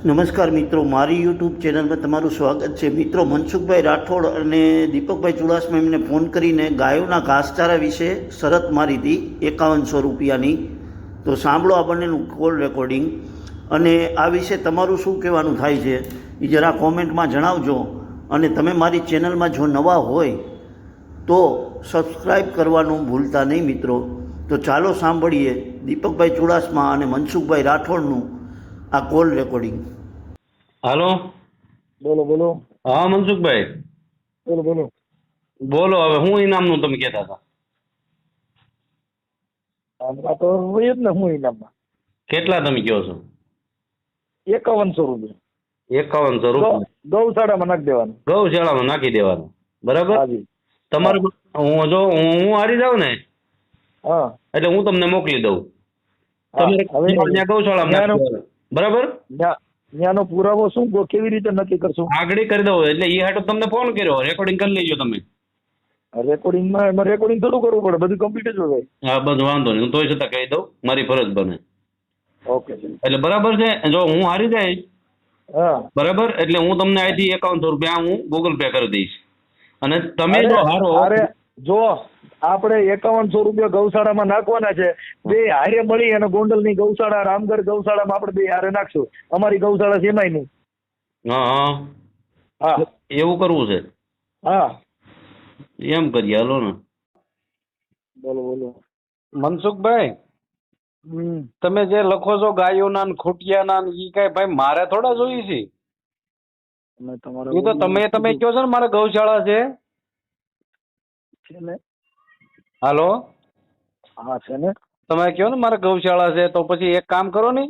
નમસ્કાર મિત્રો, મારી યુટ્યુબ ચેનલમાં તમારું સ્વાગત છે. મિત્રો, મનસુખભાઈ રાઠોડ અને દીપકભાઈ ચુડાસમા એમને ફોન કરીને ગાયોના ઘાસચારા વિશે શરત મારી હતી 5100 રૂપિયાની. તો સાંભળો આ બંનેનું કોલ રેકોર્ડિંગ, અને આ વિશે તમારું શું કહેવાનું થાય છે એ જરા કોમેન્ટમાં જણાવજો. અને તમે મારી ચેનલમાં જો નવા હોય તો સબસ્ક્રાઈબ કરવાનું ભૂલતા નહીં મિત્રો. તો ચાલો સાંભળીએ દીપકભાઈ ચુડાસમા અને મનસુખભાઈ રાઠોડનું આ કોલ રેકોર્ડિંગ. હાલો, બોલો બોલો. હા મનસુખભાઈ બોલો બોલો. બોલો. હવે હું ઇનામનું તમે કહેતા હતા, આમાં તો હોય જ ને. હું ઇનામમાં કેટલા તમે કહો છો? 5100 રૂપિયા. 5100 રૂપિયા ગૌશાળામાં નાખી દેવાનું. ગૌશાળામાં નાખી દેવાનું, બરાબર? હાજી. તમારે હું હારી જાઉં ને હા, એટલે હું તમને મોકલી દઉં. હા. તમે હવે ત્યાં ગૌશાળામાં નાખી દેવાનું, બરાબર? ત્યાંનો પુરાવો શું, કેવી રીતે નક્કી કરશું? આગળ કરી દઉં એટલે એ હાટો તમને ફોન કર્યો, રેકોર્ડિંગ કરી લેજો તમે. રેકોર્ડિંગમાં એમાં રેકોર્ડિંગ થોડું કરવું પડે, બધું કમ્પ્લીટ જ હોય. હા, બધું વાંધો નહીં, હું તોય છતાં કહી દઉં, મારી ફરજ બને. ઓકે છે. એટલે બરાબર છે. જો હું હારી જાય, હા, બરાબર, એટલે હું તમને અહીંથી 5100 રૂપિયા હું ગૂગલ પે કરી દઈશ. અને તમે જો હારો, અરે જો આપણે 5100 રૂપિયા ગૌશાળામાં નાખવાના છે. બે હારે મળી અને ગોંડલની ગૌશાળા, રામગઢ ગૌશાળામાં આપણે બે હારે નાખશું. અમારી ગૌશાળા છે એમાંય નહીં. હા હા, એવું કરવું છે? હા. એમ કરીએ, હાલો ને. બોલો બોલો. મનસુખભાઈ, તમે જે લખો છો ગાયોના ને ખૂટિયાના ને ઈ કઈ ભાઈ મારે થોડા જોઈએ છે. એ તો તમે કહો છો ને મારે ગૌશાળા છે. હાલો, હા છે ને. તમે કહો ને મારે ગૌશાળા છે, તો પછી એક કામ કરો ને,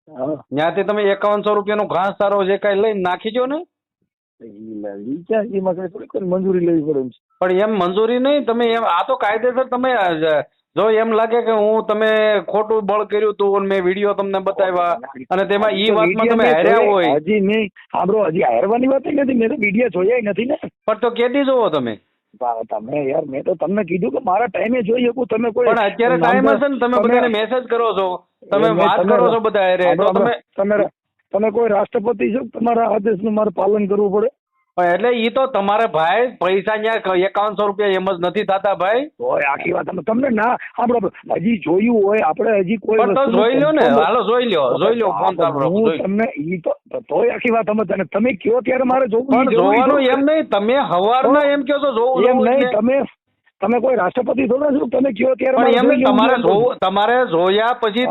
હા, ત્યાંથી તમે 5100 રૂપિયાનો ઘાસ સારો જે કઈ લઈને નાખી દો ને. એમાં કઈ થોડી મંજૂરી લેવી પડે એમ છે. પણ એમ મંજૂરી નહીં, તમે એમ આ તો કાયદેસર તમે જો એમ લાગે કે હું તમે ખોટું બળ કર્યું તું મેં વિડીયો તમને બતાવ્યા અને તેમાં ઈ વાતમાં તમે હાર્યા હોય. હજી નહીં સાંભળો, હજી હારવાની વાત નથી. મેં તો વિડીયો જોયા નથી ને. પણ તો કેદી જોવો તમે? તમે યાર, મેં તો તમને કીધું કે મારા ટાઈમે જોઈ શકું. તમે કોઈ પણ અત્યારે ટાઈમ હશે ને, તમે બધાને મેસેજ કરો છો, તમે વાત કરો છો બધા હારે, તો તમે કોઈ રાષ્ટ્રપતિ છો, તમારા આદેશનું મારે પાલન કરવું પડે. એટલે ઈ તો તમારે ભાઈ પૈસા ત્યાં 5100 રૂપિયા એમ જ નથી થતા ભાઈ. હોય આખી વાત તમને ના સાંભળો, હજી જોયું હોય આપણે, હજી કોઈ પણ તો જોઈ લો ને. હાલો જોઈ લો ફોન ચાલુ. હું તમને ઈ તોય આખી વાત તમે કયો ત્યારે મારે જોવું. જોવાનું એમ નહીં, તમે હવારના એમ કહો છો જોવું એમ નહીં. તમે કોઈ રાષ્ટ્રપતિ થોડા છો, તમે કયો ત્યારે તમારે જોયા પછી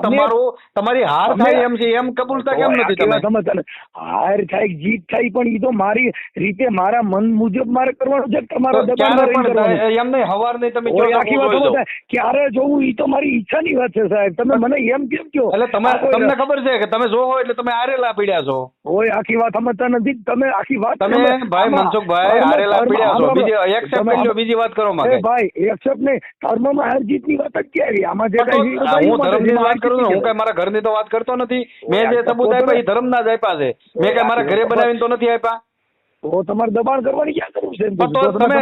તમારી હાર થાય એમ છે, એમ કબૂલતા કેમ નથી તમે? હાર થાય જીત થાય, પણ એ તો મારી રીતે મારા મન મુજબ મારે કરવાનું છે. તમારો એમ નહીં, હવાર નહીં તમે આખી વાત ક્યારે જોવું એ તો મારી ઈચ્છાની વાત છે સાહેબ. તમે મને એમ કેમ કહો? એટલે તમને ખબર છે કે તમે જોવો એટલે તમે હારેલા પીડ્યા છો. હોય આખી વાત સમજતા નથી તમે. આખી વાત તમે ભાઈ મનસુખભાઈ હારેલા પીડ્યા છો. બીજી એક્સેપ્ટ કરી લો, બીજી વાત કરો માં. એક્સેપ્ટ નહીં, ધર્મમાં હાર જીતની વાત જ ક્યારે? આમાં જે હું ધર્મની વાત કરું છું, હું કઈ મારા ઘરની તો વાત કરતો નથી. મેં જે સબૂત આપ્યા એ ધર્મના જ આપ્યા છે. મેં કઈ મારા ઘરે બનાવીને તો નથી આપ્યા. તો તમારે દબાણ કરવાની ક્યાં જરૂર છે? તમે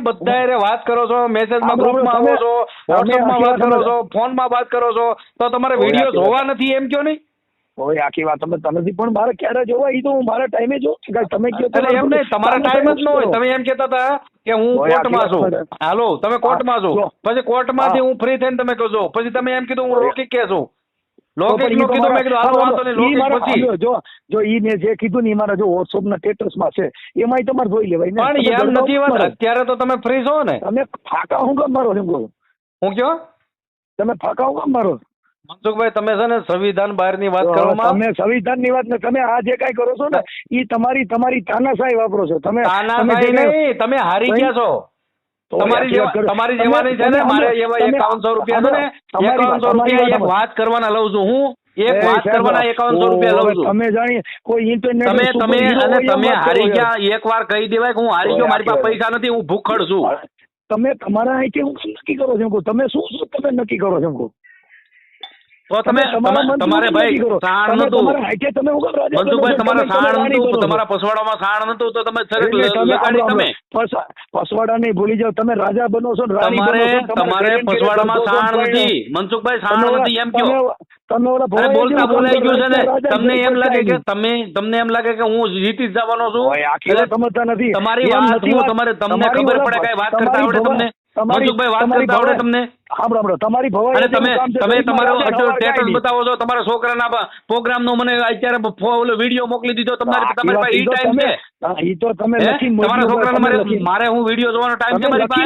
બધા વાત કરો છો, મેસેજમાં ગ્રુપમાં આવો છો, વોટ્સઅપમાં વાત કરો છો, ફોનમાં વાત કરો છો, તો તમારે વિડીયો જોવા નથી એમ કયો નહીં? હોય આખી વાત તમે નથી, પણ મારે ક્યારે જોવા એ તો હું મારા ટાઈમે જોઉં છું. તમે એમ નહીં, તમારા ટાઈમ જ ન હોય. તમે એમ કેતા હતા કે હું કોર્ટમાં છું. હાલો, તમે કોર્ટમાં છો, પછી કોર્ટમાંથી હું ફ્રી થઈને તમે કહો છો, પછી તમે એમ કીધું હું લૌકિક કે છું. લૌકિક નું કીધું, મેં કીધું હાલો વાંધો નહીં, લૌકિક પછી જો ઈ મેં જે કીધું ને એ મારા જો વોટ્સઅપના સ્ટેટસમાં છે, એમાંય તમારે જોઈ લેવાય ને. પણ એમ નથી વાત, અત્યારે તો તમે ફ્રી છો ને. તમે ફાકા હું કામ મારો એમ કહો? હું કયો તમે ફાકા હું કામ મારો? મનસુખભાઈ, તમે છે ને સંવિધાન બહારની વાત કરવામાં, તમે સંવિધાનની વાત ને તમે આ જે કઈ કરો છો ને એ તમારી તાનાશાહી વાપરો છો. તમે તમે હારી ગયા છો. તમારી જેવાની છે ને, મારે એવા 5100 રૂપિયા છે ને, 5100 રૂપિયા એક વાત કરવાના લઉં છું હું. એક વાત કરવાના 5100 રૂપિયા લઉં છું. તમે જાણી કોઈ ઇન્ટરનેટ તમે હારી ગયા, એક વાર કહી દેવાય કે હું હારી ગયો, મારી પાસે પૈસા નથી, હું ભૂખડ છું. તમે તમારા અહીંથી હું નક્કી કરો છો? તમે શું તમે નક્કી કરો છો? તો તમે તમારે ભાઈ સાણ નતું મનસુખભાઈ, તમારે સાણ નતું, તમારા પસવાડામાં સાણ નતું તો તમે શરત લગાડી તમે પસવાડા નહીં ભૂલી જાઓ, તમે રાજા બનો છો ને રાણી બનો છો. તમારે પસવાડામાં સાણ નથી મનસુખભાઈ, સાણ નથી એમ કહો. તમે ઓલા અરે બોલતા બોલાઈ ગયું છે ને, તમને એમ લાગે કે તમને એમ લાગે કે હું જીતી જ જવાનો છું. આખી વાત સમજતા નથી. તમારી વાત હું તમને ખબર પડે કઈ વાત કરતા આવડે તમને મનસુખભાઈ, વાત કરતા આવડે તમને? સાંભળો તમારી ભવાઈ અને તમે તમારો સ્ટેટસ બતાવો છો તમારા છોકરાના પ્રોગ્રામ નો, મને અત્યારે વિડીયો મોકલી દીધો તમારી પાસે ઈ ટાઈમ છે. ઈ તો તમે લખીને તમારા છોકરાને મારે હું વિડીયો જોવાનો ટાઈમ છે મારી પાસે.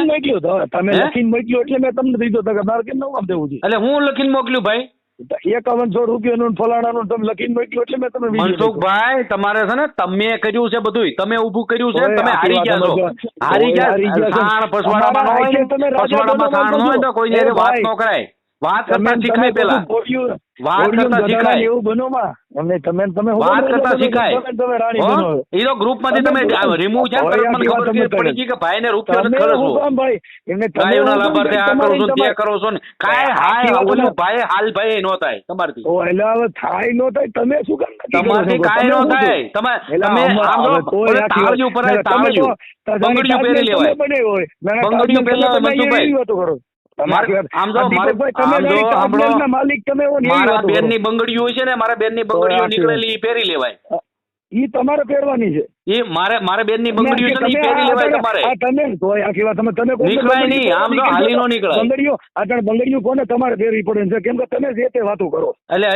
તમે લખીને મોકલ્યો એટલે મેં તમને દીધો. મારે કેમ નવું કામ દેવું છે? એટલે હું લખીને મોકલ્યું ભાઈ 5100 રૂપિયાનું ફલાણાનું તમે લખીને મોકલ્યું એટલે મેં તમને મનસુખભાઈ, તમારે છે ને તમે કર્યું છે બધું, તમે ઊભું કર્યું છે, તમે હારી ગયા છો. હારી ગયા. સાણ પસવાડામાં ન હોય ને, પસવાડામાં સાણ ન હોય તો કોઈને વાત ન કરાય. વાત કરતા શીખાય પેલા, વાત કરતા શીખાય, એવું બનો માં એમને તમે વાત કરતા શીખાય. એ તો ગ્રુપ માંથી તમે રિમૂવ છે, મને ખબર પડી ગઈ કે ભાઈ ને રૂપિયો નથી ખરો છો, ગાયોના લાભાર્થે આ કરો છો તે કરો છો ને કાંઈ હાય ઓલું ભાઈ હાલ ભાઈ નો થાય તમારથી. એટલે હવે થાય નો થાય, તમે શું કામ તમારથી કાંઈ નો થાય. તમે તાળિયું ભરાય, તાળિયું બંગડીયું પહેરી લેવાય, બંગડીયું પહેરી લેવાય મનસુખભાઈ. મારા બેન ની બંગડીઓ છે ને, મારા બેન ની બંગડીઓ નીકળેલી પહેરી લેવાય. ઈ તમારે પહેરવાની છે. એ મારે બેન ની બંગડીઓ છે ને ઈ પહેરી લેવાય તમારે. તમે તોય આખી વાત તમે નીકળાય નહીં, આમ તો હાલી નો નીકળાય. બંગડીઓ કોને તમારે પહેરવી પડે છે? કેમ કે તમે જે તે વાતો કરો. એટલે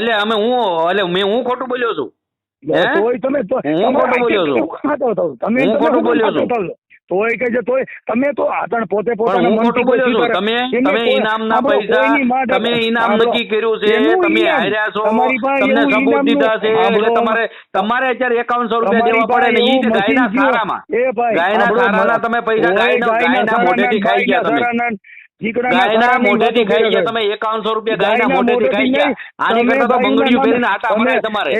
હું ખોટું બોલ્યો છું? તોય તમે હું ખોટું બોલ્યો છું? તમે ખોટું બોલ્યો છું? તોય કહે છે તોય તમે તો આતણ પોતે પોતાનું હું ખોટું બોલ્યો છું? તમે ઇનામના પૈસા તમે ઇનામ નક્કી કર્યું છે, તમે હાર્યા છો, તમને સબૂત દીધા છે, એટલે તમારે અત્યારે 5100 રૂપિયા દેવા પડે ને ઈ ગાયના સારામાં. ગાયના સારાના તમે પૈસા ગાયના મોઢેથી ખાઈ ગયા તમે. ગાયના મોઢેથી ખાઈ ગયા તમે 5100 રૂપિયા ગાયના મોઢેથી ખાઈ ગયા. આની કરતા તો બંગડીયું પહેરીને આટા મરાય તમારે.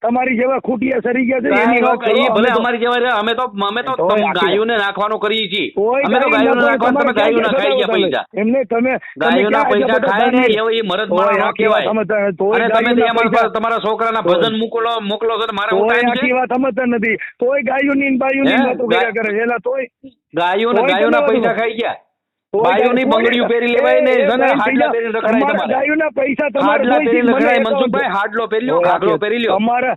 તમારી જેવા ખૂટિયા સરી ગયા છે એની વાત કરી. ભલે અમારી જેવા અમે તો ગાયોને નાખવાનું કરીએ છીએ. અમે તો ગાયોને નાખવાનું, તમે ગાયોના ખાઈ ગયા પૈસા. એમને તમે ગાયોના પૈસા ખાય ને એ મરદ માણસ કહેવાય. અને તમે અમારા તમારા છોકરાના ભજન મોકલો છો મારે હું ટાઈમ છે? વાત સમજતા નથી. તોય ગાયોની બાયોની વાતો કર્યા કરે. એલા તોય ગાયોના પૈસા ખાઈ ગયા. ગાયોની બંગડીઓ પહેરી લેવાય ને, હાડલા પહેરી રખડાય તમારે. ગાયોના પૈસા તમારે હાડલા પહેરી રખડાય મનસુખભાઈ, હાડલો પહેરી લ્યો, ઘાઘરો પહેરી લ્યો. અમારે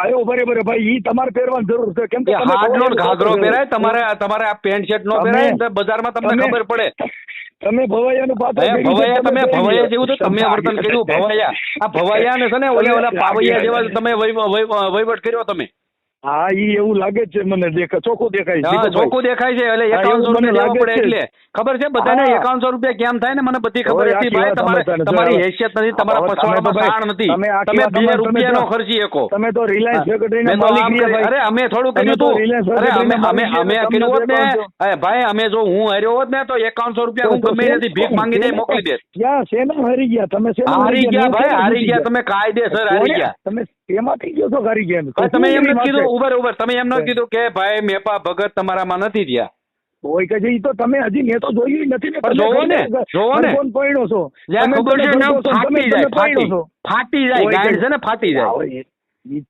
આયો બરાબર ભાઈ, ઈ તમારે પહેરવાની જરૂર છે. કેમ કે હાડલો ઘાઘરો પહેરાય તમારે, આ પેન્ટ શર્ટ નો પહેરાય બજારમાં, તમને ખબર પડે. તમે ભવૈયાનું ભવૈયા, તમે ભવૈયા જેવું તો તમે વર્તન કર્યું. ભવૈયા, આ ભવૈયા ને છે ને ઓલા પાવૈયા જેવા તમે વહીવટ કર્યો તમે. હા, ઈ એવું લાગે છે મને. ચોખ્ખું દેખાય છે. ચોખ્ખું દેખાય છે. એટલે 5100 રૂપિયા દેવા પડે એટલે ખબર છે બધાને 5100 રૂપિયા કેમ થાય ને, મને બધી ખબર હતી ભાઈ. તમારી હેસિયત નથી, તમારા પસવાડામાં સાણ નથી, તમે 2 રૂપિયા નો ખર્ચી શકો. તમે તો રિલાયન્સ ફેક્ટરીના માલિક. અરે અમે થોડું કર્યું હતું. અરે અમે કર્યું હોત ને ભાઈ, અમે જો હું હાર્યો હોત ને તો 5100 રૂપિયા હું ગમે ત્યાંથી ભીખ માંગી દે મોકલી દે. ક્યાં શેના હારી ગયા તમે? હારી ગયા ભાઈ, હારી ગયા તમે, કાયદેસર હારી ગયા તમે. એમાં થઈ ગયો છો હારી ગયા. તમે એમ નથી કીધું ઉભર તમે એમ નથી કીધું કે ભાઈ મેપા ભગત તમારામાં નથી થયા? હોય કે ઈ તો તમે હજી મેં તો જોયું નથી ને. જોવો ને કોણ પડ્યો છો? ખબર છે ફાટી જાય ગાય છે ને, ફાટી જાય.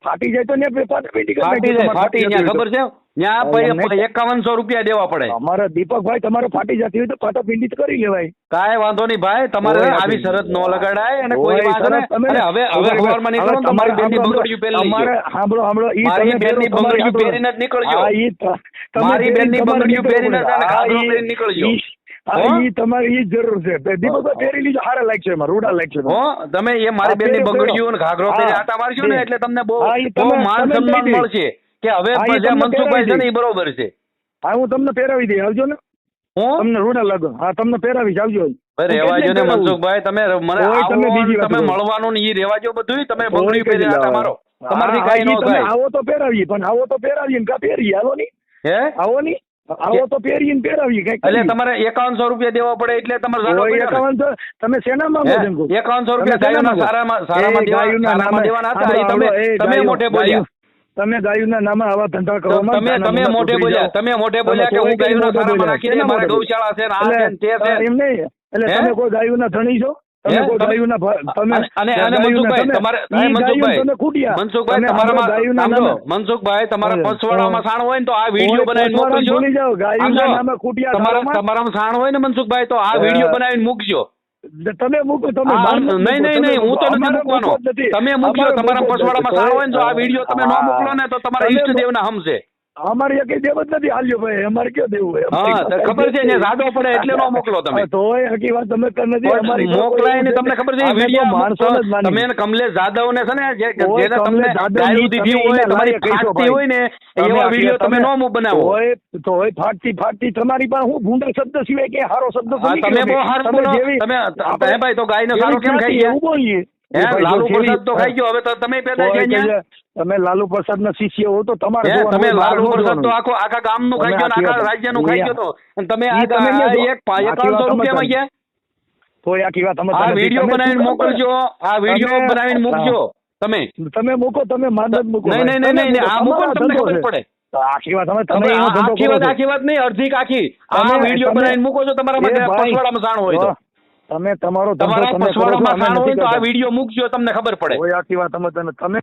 ફાટી જાય તો ને ફાટી જાય ખબર છે. ત્યાં 5100 રૂપિયા દેવા પડે. અમારા દીપકભાઈ તમારે ફાટી જતી હોય તો ફાટાપિંડી કરી લેવાય. કાંઈ વાંધો નહીં ભાઈ, તમારે આવી શરત ન લગાડાય. અને કોઈ વાત હવે સવારમાં નીકળો તમારી બેનની બંગડીયું પહેરી લેજો. સાંભળો મારી બેનની બંગડીયું પહેરીને જ નીકળજો. મારી બેનની બંગડીયું પહેરીને ઘાઘરો પહેરીને નીકળજો. ઈ તમારી ઈ જરૂર છે. દીપકભાઈ પહેરી લીજો, સારા લાગશે એમાં, રૂડા લાગશે. તમે એ મારી બેનની બંગડીયું અને ઘાઘરો પહેરી આટા મારશો ને એટલે તમને બહુ માન સન્માન મળશે કે હવે મનસુખભાઈ છે ને એ બરોબર છે. હા, હું તમને પહેરાવી દઈ, આવજો ને. તમને રૂડા લાગો. હા, તમને પહેરાવી આવજો. રેવાજો ને મનસુખભાઈ, તમે મળવાનું ને ઈ રેવાજો બધું. તમે બંગડી પહેરી આટા મારો, તમારથી કઈ ન થાય. આવો તો પહેરાવીએ, પણ આવો તો પહેરાવીએ ને કા પહેરીએ. આવો ની આવો ની આવો તો પહેરીને પહેરાવીએ. એટલે તમારે 5100 રૂપિયા દેવા પડે એટલે તમારે 5100 તમે શેના માંગો છો? 5100 રૂપિયા ગાયોના સારામાં દેવાના હતા. તમે મોઢે બોલ્યા. તમે ગાયોના નામે આવા ધંધા કરો. તમે મોઢે બોલ્યા કે હું ગાયોના સારામાં નાખીને મારા ગૌશાળા છે, આ છે તે છે. એમ નહીં. એટલે તમે કોઈ ગાયોના ધણી છો? તમે હે? કોઈ તમે- ગાયુંના તમે અને ગાયુંના મનસુખભાઈ તમે- તમારે ઈ મનસુખભાઈ ગાયું તમે ખૂટ્યા. મનસુખભાઈ તમે તમારામાં ગાયુંના સાંભળો, નામે- મનસુખભાઈ તમારા હા. પસવાડામાં સાણ હોય ને તો આ વિડીયો કોઈ બનાવીને પસવાડામાં મોકલજો. ભૂલી જાઓ, ગાયુંના સમજો? નામે ખૂટ્યા તમારા સારોમાં. તમારામાં સાણ હોય ને મનસુખભાઈ તો આ હા. વિડીયો બનાવીને મૂકજો. તમે મૂકો, તમે હા, માર નહીં, મૂકો, નહીં, તમે નહીં, હું મૂકો. તો નથી અમારે મૂકવાનો. મૂકવો જ નથી. તમે મૂકજો. અમારે તમારા મૂકવો જ પસવાડામાં નથી. સાણ હોય ને તો આ વિડીયો તમે ન હા. મોકલો ને તો તમારા તમે- ઈષ્ટદેવના હમશે. અમારે કઈ દેવ જ નથી હાલ્યો ભાઈ, અમારે ક્યાં દેવું હોય? હા, તો ખબર છે ને જાડો પડે એટલે ન મોકલો તમે. હા, તોય હકી વાત તમે કર નથી. અમારી તો મોકલાય ને કોઈ તમને ખબર છે અમે તો વિડીયો માણસો જ માની. તમે એને કમલેશ જાદવ ને છે ને કોઈ જેને તમને કમલેશ જાદવની ગાયું દીધી તમે હોય એના તમારી લાયક કહીશો ફાટતી ભાઈ. હોય ને તમે એવા આખી વિડીયો તમે ન બનાવો. તોય ફાટતી તમારી પાસે હું ભૂંડા શબ્દ સિવાય કે હારો શબ્દ તો હા, તમે બહુ સારું બોલો. તમે ભાઈ તો ગાયને સારો કેમ ખાઈ ગયા? એવું બોલીએ હે, ભાઈ, લાલુ જો જેવી- પ્રસાદ તો ખાઈ ગયો. હવે તો તમે પેદા તોય થયા કે અહીંયા. તમે લાલુ પ્રસાદ ના શિષ્ય હો તો તમારે હે, જોવાનું તમે હોય, લાલુ મારે ન પ્રસાદ તો જોવાનું. આખા ગામનું ખાઈ તમે ગયો ને આખી આખા વાત- રાજ્યનું ખાઈ ગયો તો અને તમે ઈ તમે આ નહીં જો. એક આખી વાત 5100 તમે રૂપિયામાં તમે- ગયા. તોય આખી વાત અમે આ તમે- વિડીયો તમે બનાવીને શું મોકલજો. આ વિડીયો તમે- બનાવીને મૂકજો તમે. તમે મૂકો, તમે માનદ મૂકો નહીં, ભાઈ. નહીં, નહીં, તમે નહીં, આ મૂકો ને તમારો તમને ધંધો ખબર છે. પડે. તો આખી વાત અમે તમે તમે એનો ધંધો આખી કરો વાત છો. આખી વાત નહીં, અડધી આખી આ તમે- વિડીયો તમે- બનાવીને મૂકો છો તમારા એ માટે ભાઈ, પસવાડામાં જાણ હોય તો. તમે તમારો ધંધો તમારા તમે કરો છો, પસવાડામાં અમે જાણ હોય નથી તો આ કરતા. વિડીયો મૂકજો તમને ખબર પડે. કોઈ આખી વાત અમે તમે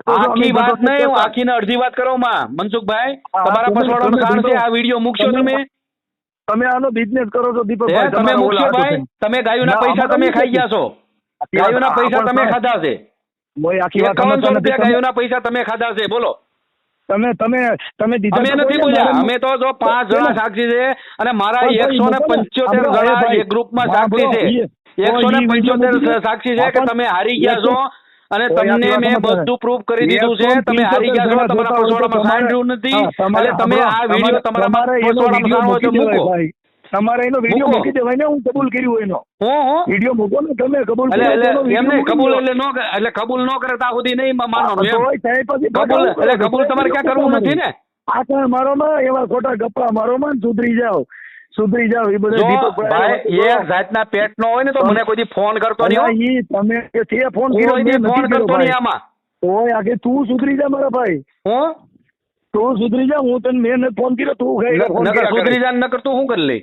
આખી વાત અમે નહીં, હું ધંધો આખી ને અડધી વાત કરો માં મનસુખભાઈ. હા, તમારા તમે- પસવાડામાં તમે જાણ છે, ધંધો- આ વિડીયો મૂકશો તમે. તમે આનો બિઝનેસ કરો છો હે, દીપકભાઈ. તમે તમારો મૂકશો ઓલા ભાઈ. હાથો તમે ગાયોના ના, પૈસા અમારો તમે નથી. ખાઈ ગયા છો. આખી વાત ગાયોના પૈસા આપણ તમે પાસે- ખાધા છે. કોઈ આખી વાત અમે 5100 નથી. રૂપિયા ગાયોના પૈસા તમે ખાધા છે. બોલો. તમે દીધા અમે તો નથી બોલ્યા, બોલ્યા. મારે- અમે તો જો 5 જણા સાક્ષી છે અને મારા પણ ભાઈ, 175 મૂકો ને. જણા ભાઈ, એક ગ્રુપમાં હા, સાક્ષી બરો, છે. ઈ- ઈ વિડીયો 175 મૂકી સાક્ષી છે કે આપણ- તમે હારી ગયા છો અને કોઈ તમને આખી મેં વાત બધું પ્રૂફ કરી નથી. દીધું છે. તમે હારી ગયા છો. તમારા પસવાડામાં સાઈન રહ્યું નથી. એટલે તમે આ વિડીયો તમારા પસવાડામાં સાઈન હોય તો મૂકો. તમારે એનો વિડીયો મૂકો. મૂકી દેવાય ને, હું કબૂલ કર્યું એનો હું વિડીયો મૂકો ને, તમે કબૂલ કર્યો તો એનો એટલે વિડીયો એમને મૂકી કબૂલ દો. એટલે કબૂલ ન કરે ત્યાં સુધી નહીં માનવાનું એમ. તોય સાહેબ પછી કબૂલ પકડવું એટલે પડે. કબૂલ તમારે ક્યાં કરવું નથી ને. આખા મારોમાં એવા ખોટા ગપ્પા મારોમાં ને સુધરી જાઓ એ બધા જો દીપકભાઈ ભાઈ એક જાતના પેટ નો હોય ને તો મને કોઈ દી ફોન કરતો નહીં હો. ઈ તમે કે તે ફોન કર્યો, કોઈ દી મેં ફોન નથી કર્યો કરતો નહીં ભાઈ. આમાં. ઓય આગે તું સુધરી જા મારા ભાઈ, હું તું સુધરી જા. હું તને મેં નથી ફોન કર્યો, તું કઈ ફોન નકર કર્યા સુધરી કરે. જાય નકર તું શું કરી લે.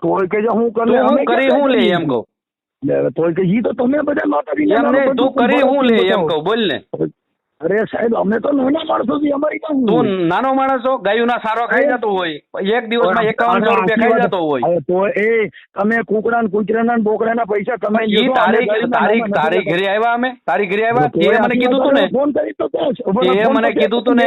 તોય કે જા હું તું શું કરી શું લે એમ કહું. તોય કે ઈ તો તમે બધા માતાજી એમ નહીં તું કરી શું લે એમ કહું. બોલ ને. અરે સાહેબ અમે તો નાના માણસો છીએ, અમારી પાસે તું નાનો માણસ છો. ગાયુંના સારો ખાઈ જતો હોય એક દિવસમાં 5100 રૂપિયા ખાઈ જતો હોય. હવે તો એ તમે કુકડા ને કૂતરાના ને બોકડાના પૈસા કમાઈ ઈ તારી ઘરે આવ્યા અમે તારી ઘરે આવ્યા તે મને કીધું તું ને. ફોન કરી તો એ મને કીધું તું ને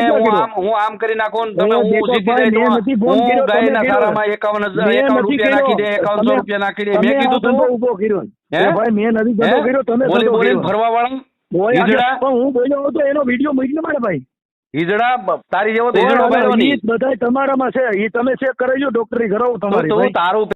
હું આમ કરી નાખું ને તમે હું જીતી જાય તો હું ગાયના સારામાં 51 રૂપિયા નાખી દે 5100 રૂપિયા નાખી દે મેં કીધું તું. ઉભો કર્યો હે? ભાઈ મેં નથી ધંધો કર્યો, તમે બોલી ધંધો બોલીને કર્યો. ફરવા વાળા ઓય આજે ઈજડા? પણ હું બોલ્યો હતો એનો વિડીયો મૂકી મારે ભાઈ. ઈજડા તારી જેવો તો ઈજડો બાળ્યો નહીં. બધા તમારામાં છે, એ તમે ચેક કરાવજો, ડોક્ટરી કરાવું તમારી તું ભાઈ. તારું